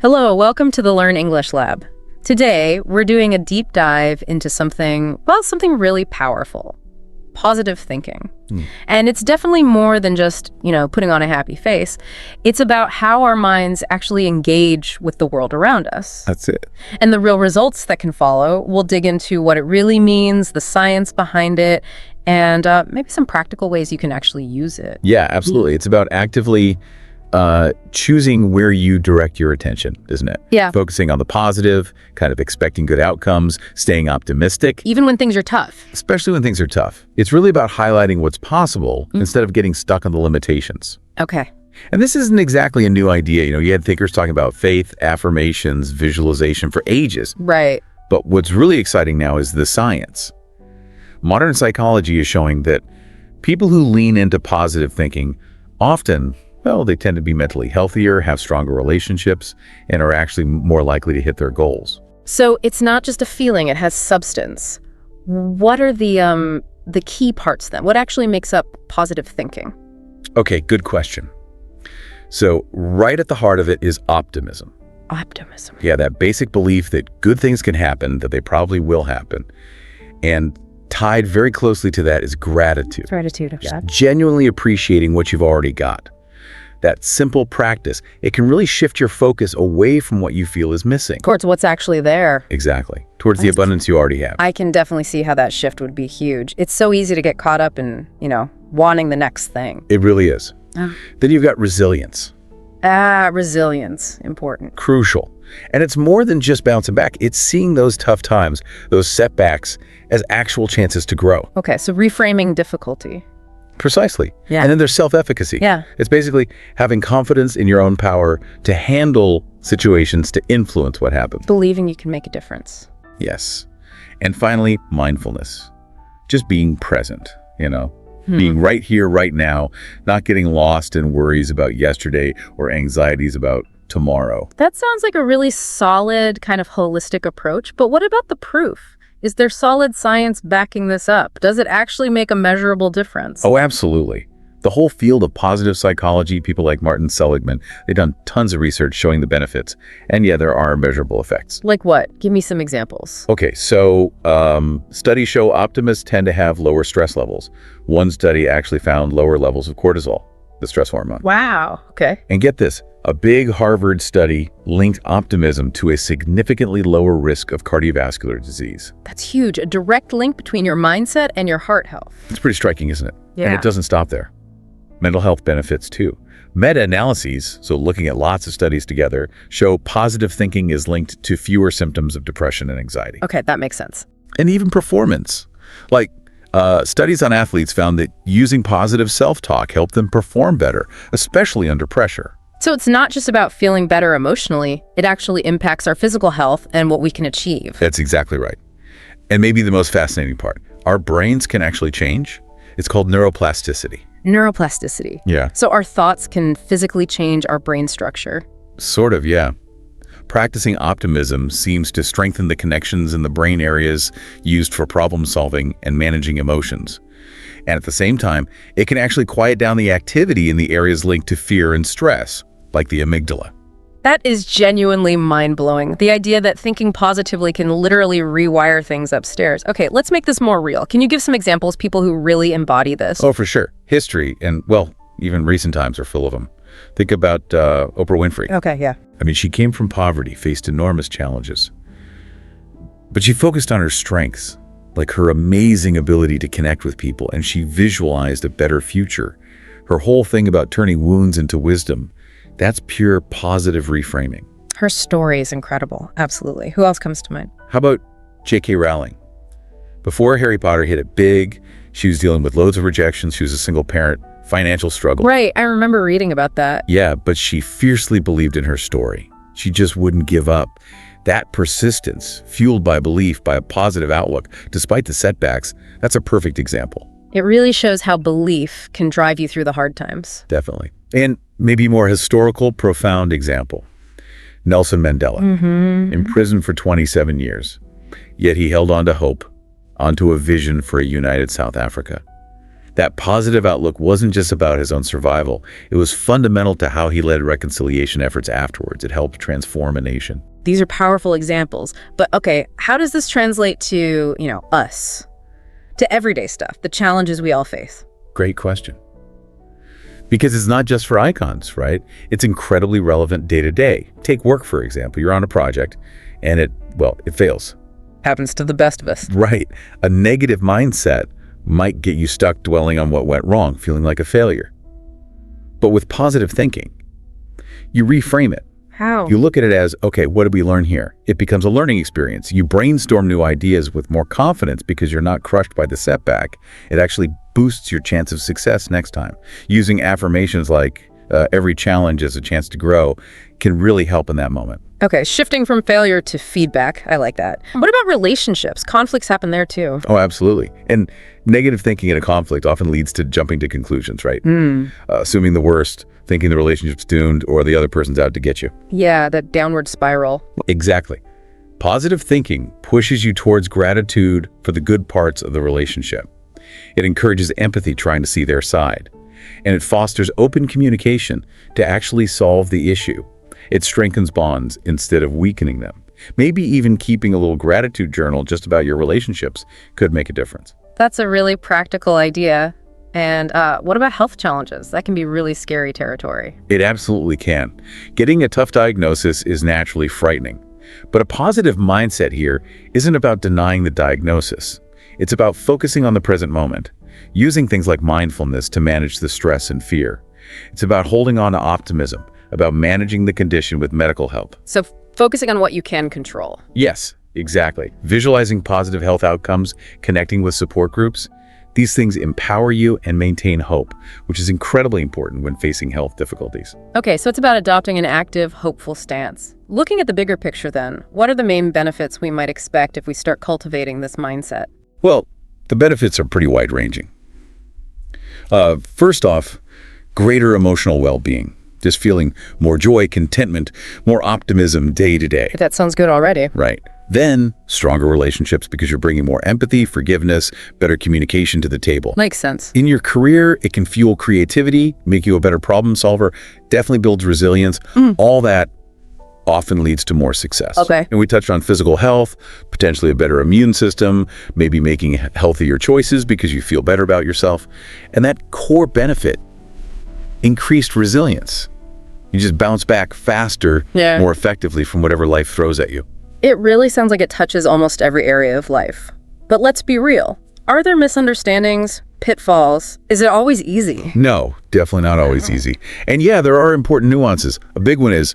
Hello, welcome to the Learn English Lab. Today, we're doing a deep dive into something really powerful, positive thinking. And it's definitely more than just, putting on a happy face. It's about how our minds actually engage with the world around us. That's it. And the real results that can follow. We'll dig into what it really means, the science behind it, and maybe some practical ways you can actually use it. Yeah, absolutely. It's about actively choosing where you direct your attention, isn't it? Yeah. Focusing on the positive, kind of expecting good outcomes, staying optimistic. Even when things are tough. Especially when things are tough. It's really about highlighting what's possible instead of getting stuck on the limitations. Okay. And this isn't exactly a new idea. You had thinkers talking about faith, affirmations, visualization for ages. Right. But what's really exciting now is the science. Modern psychology is showing that people who lean into positive thinking often, they tend to be mentally healthier, have stronger relationships, and are actually more likely to hit their goals. So it's not just a feeling, it has substance. What are the key parts then? What actually makes up positive thinking? Okay, good question. So right at the heart of it is optimism. Optimism. Yeah, that basic belief that good things can happen, that they probably will happen. And tied very closely to that is gratitude. Gratitude, okay. Genuinely appreciating what you've already got. That simple practice, it can really shift your focus away from what you feel is missing. Towards what's actually there. Exactly. Towards the abundance you already have. I can definitely see how that shift would be huge. It's so easy to get caught up in, wanting the next thing. It really is. Oh. Then you've got resilience. Resilience. Important. Crucial. And it's more than just bouncing back. It's seeing those tough times, those setbacks, as actual chances to grow. Okay, so reframing difficulty. Precisely. Yeah. And then there's self-efficacy. Yeah. It's basically having confidence in your own power to handle situations, to influence what happens. Believing you can make a difference. Yes. And finally, mindfulness. Just being present, being right here, right now, not getting lost in worries about yesterday or anxieties about tomorrow. That sounds like a really solid kind of holistic approach, but what about the proof? Is there solid science backing this up? Does it actually make a measurable difference? Oh, absolutely. The whole field of positive psychology, people like Martin Seligman, they've done tons of research showing the benefits. And yeah, there are measurable effects. Like what? Give me some examples. Okay, so studies show optimists tend to have lower stress levels. One study actually found lower levels of cortisol, the stress hormone. Wow. Okay. And get this, a big Harvard study linked optimism to a significantly lower risk of cardiovascular disease. That's huge. A direct link between your mindset and your heart health. It's pretty striking, isn't it? Yeah. And it doesn't stop there. Mental health benefits too. Meta-analyses, so looking at lots of studies together, show positive thinking is linked to fewer symptoms of depression and anxiety. Okay, that makes sense. And even performance. Like studies on athletes found that using positive self-talk helped them perform better, especially under pressure. So it's not just about feeling better emotionally, it actually impacts our physical health and what we can achieve. That's exactly right. And maybe the most fascinating part, our brains can actually change. It's called neuroplasticity. Neuroplasticity. Yeah. So our thoughts can physically change our brain structure. Sort of, yeah. Practicing optimism seems to strengthen the connections in the brain areas used for problem solving and managing emotions. And at the same time, it can actually quiet down the activity in the areas linked to fear and stress, like the amygdala. That is genuinely mind-blowing. The idea that thinking positively can literally rewire things upstairs. Okay, let's make this more real. Can you give some examples, people who really embody this? Oh, for sure. History and, even recent times are full of them. Think about Oprah Winfrey. Okay, yeah. I mean, she came from poverty, faced enormous challenges. But she focused on her strengths, like her amazing ability to connect with people, and she visualized a better future. Her whole thing about turning wounds into wisdom, that's pure positive reframing. Her story is incredible. Absolutely. Who else comes to mind? How about J.K. Rowling? Before Harry Potter hit it big, she was dealing with loads of rejections. She was a single parent, financial struggle. Right. I remember reading about that. Yeah, but she fiercely believed in her story. She just wouldn't give up. That persistence, fueled by belief, by a positive outlook, despite the setbacks, that's a perfect example. It really shows how belief can drive you through the hard times. Definitely. And maybe more historical, profound example. Nelson Mandela, imprisoned for 27 years. Yet he held on to hope, onto a vision for a united South Africa. That positive outlook wasn't just about his own survival. It was fundamental to how he led reconciliation efforts afterwards. It helped transform a nation. These are powerful examples. But okay, how does this translate to, us? To everyday stuff, the challenges we all face? Great question. Because it's not just for icons, right? It's incredibly relevant day to day. Take work, for example. You're on a project and it fails. Happens to the best of us. Right. A negative mindset might get you stuck dwelling on what went wrong, feeling like a failure. But with positive thinking, you reframe it. How? You look at it as, okay, what did we learn here? It becomes a learning experience. You brainstorm new ideas with more confidence because you're not crushed by the setback. It actually boosts your chance of success next time. Using affirmations like every challenge is a chance to grow can really help in that moment. Okay, shifting from failure to feedback. I like that. What about relationships? Conflicts happen there too. Oh, absolutely. And negative thinking in a conflict often leads to jumping to conclusions, right? Assuming the worst, thinking the relationship's doomed or the other person's out to get you. Yeah, that downward spiral. Exactly. Positive thinking pushes you towards gratitude for the good parts of the relationship. It encourages empathy, trying to see their side. And it fosters open communication to actually solve the issue. It strengthens bonds instead of weakening them. Maybe even keeping a little gratitude journal just about your relationships could make a difference. That's a really practical idea. And what about health challenges? That can be really scary territory. It absolutely can. Getting a tough diagnosis is naturally frightening. But a positive mindset here isn't about denying the diagnosis. It's about focusing on the present moment, using things like mindfulness to manage the stress and fear. It's about holding on to optimism, about managing the condition with medical help. So focusing on what you can control. Yes, exactly. Visualizing positive health outcomes, connecting with support groups, these things empower you and maintain hope, which is incredibly important when facing health difficulties. Okay, so it's about adopting an active, hopeful stance. Looking at the bigger picture then, what are the main benefits we might expect if we start cultivating this mindset? Well, the benefits are pretty wide-ranging. First off, greater emotional well-being. Just feeling more joy, contentment, more optimism day to day. That sounds good already. Right. Then, stronger relationships because you're bringing more empathy, forgiveness, better communication to the table. Makes sense. In your career, it can fuel creativity, make you a better problem solver, definitely builds resilience. All that often leads to more success. Okay. And we touched on physical health, potentially a better immune system, maybe making healthier choices because you feel better about yourself. And that core benefit, increased resilience. You just bounce back faster, more effectively from whatever life throws at you. It really sounds like it touches almost every area of life. But let's be real. Are there misunderstandings, pitfalls? Is it always easy? No, definitely not always easy. And yeah, there are important nuances. A big one is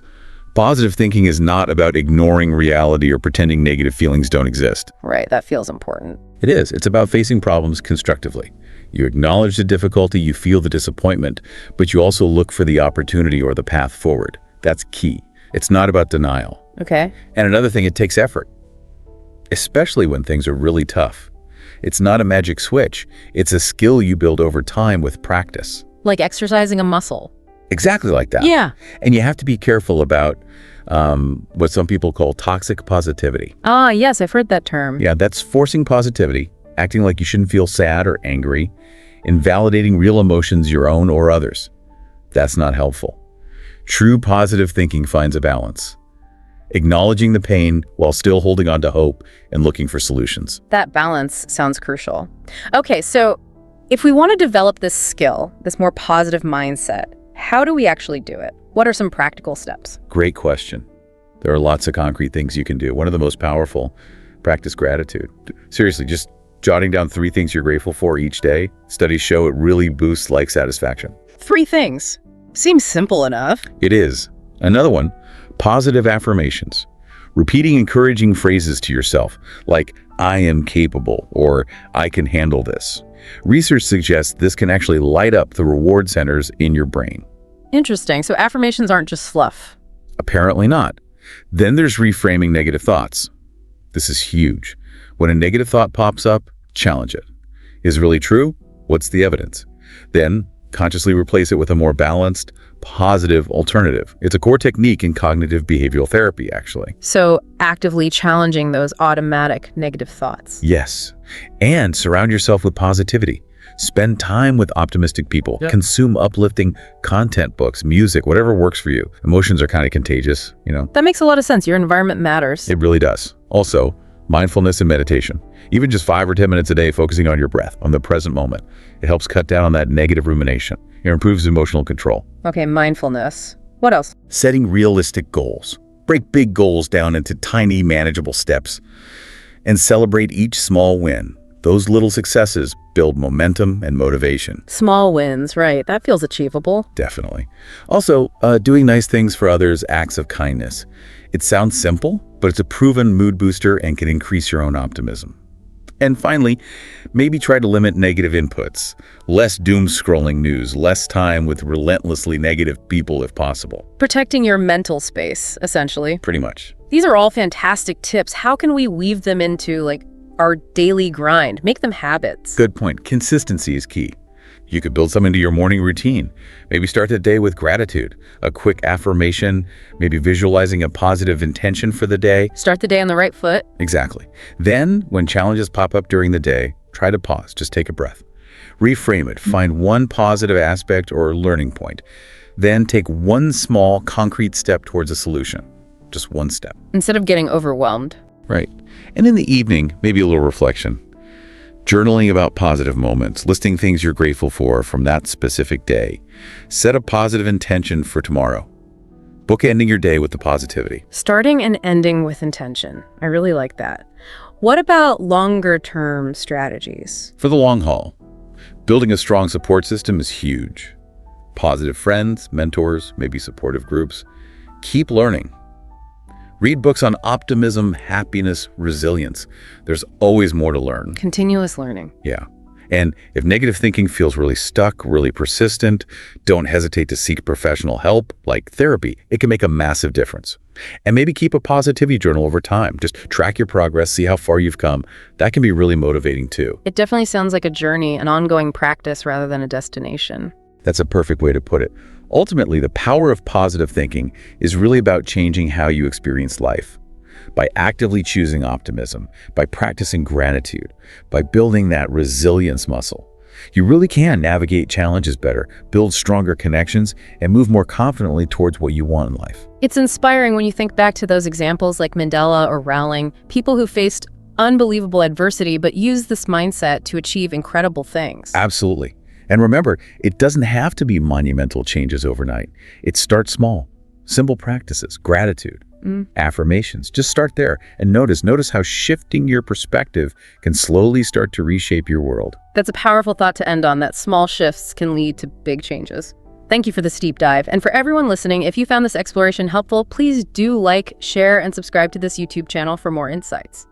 positive thinking is not about ignoring reality or pretending negative feelings don't exist. Right, that feels important. It is. It's about facing problems constructively. You acknowledge the difficulty, you feel the disappointment, but you also look for the opportunity or the path forward. That's key. It's not about denial. Okay. And another thing, it takes effort, especially when things are really tough. It's not a magic switch. It's a skill you build over time with practice. Like exercising a muscle. Exactly like that. Yeah. And you have to be careful about what some people call toxic positivity. Ah, yes, I've heard that term. Yeah, that's forcing positivity, acting like you shouldn't feel sad or angry, invalidating real emotions, your own or others. That's not helpful. True positive thinking finds a balance, acknowledging the pain while still holding on to hope and looking for solutions. That balance sounds crucial. Okay, so if we want to develop this skill, this more positive mindset, how do we actually do it? What are some practical steps? Great question. There are lots of concrete things you can do. One of the most powerful, practice gratitude. Seriously, just jotting down 3 things you're grateful for each day. Studies show it really boosts life satisfaction. 3 things. Seems simple enough. It is. Another one, positive affirmations. Repeating encouraging phrases to yourself, like, I am capable, or I can handle this. Research suggests this can actually light up the reward centers in your brain. Interesting. So affirmations aren't just fluff. Apparently not. Then there's reframing negative thoughts. This is huge. When a negative thought pops up, challenge it. Is it really true? What's the evidence? Then consciously replace it with a more balanced, positive alternative. It's a core technique in cognitive behavioral therapy, actually. So actively challenging those automatic negative thoughts. Yes. And surround yourself with positivity. Spend time with optimistic people. Yeah. Consume uplifting content, books, music, whatever works for you. Emotions are kind of contagious, That makes a lot of sense. Your environment matters. It really does. Also, mindfulness and meditation. Even just 5 or 10 minutes a day focusing on your breath, on the present moment. It helps cut down on that negative rumination. It improves emotional control. Okay, mindfulness. What else? Setting realistic goals. Break big goals down into tiny, manageable steps and celebrate each small win. Those little successes build momentum and motivation. Small wins, right. That feels achievable. Definitely. Also, doing nice things for others, acts of kindness. It sounds simple, but it's a proven mood booster and can increase your own optimism. And finally, maybe try to limit negative inputs. Less doom-scrolling news, less time with relentlessly negative people if possible. Protecting your mental space, essentially. Pretty much. These are all fantastic tips. How can we weave them into, our daily grind? Make them habits. Good point. Consistency is key. You could build some into your morning routine. Maybe start the day with gratitude, a quick affirmation, maybe visualizing a positive intention for the day. Start the day on the right foot. Exactly. Then, when challenges pop up during the day, try to pause, just take a breath. Reframe it, find one positive aspect or learning point. Then take one small, concrete step towards a solution. Just one step. Instead of getting overwhelmed. Right. And in the evening, maybe a little reflection. Journaling about positive moments, listing things you're grateful for from that specific day. Set a positive intention for tomorrow. Bookending your day with the positivity. Starting and ending with intention. I really like that. What about longer-term strategies? For the long haul, building a strong support system is huge. Positive friends, mentors, maybe supportive groups. Keep learning. Read books on optimism, happiness, resilience. There's always more to learn. Continuous learning. Yeah. And if negative thinking feels really stuck, really persistent, don't hesitate to seek professional help, like therapy. It can make a massive difference. And maybe keep a positivity journal over time. Just track your progress, see how far you've come. That can be really motivating too. It definitely sounds like a journey, an ongoing practice rather than a destination. That's a perfect way to put it. Ultimately, the power of positive thinking is really about changing how you experience life. By actively choosing optimism, by practicing gratitude, by building that resilience muscle, you really can navigate challenges better, build stronger connections, and move more confidently towards what you want in life. It's inspiring when you think back to those examples like Mandela or Rowling, people who faced unbelievable adversity but used this mindset to achieve incredible things. Absolutely. And remember, it doesn't have to be monumental changes overnight. It starts small. Simple practices, gratitude, affirmations. Just start there and notice how shifting your perspective can slowly start to reshape your world. That's a powerful thought to end on, that small shifts can lead to big changes. Thank you for this deep dive. And for everyone listening, if you found this exploration helpful, please do like, share, and subscribe to this YouTube channel for more insights.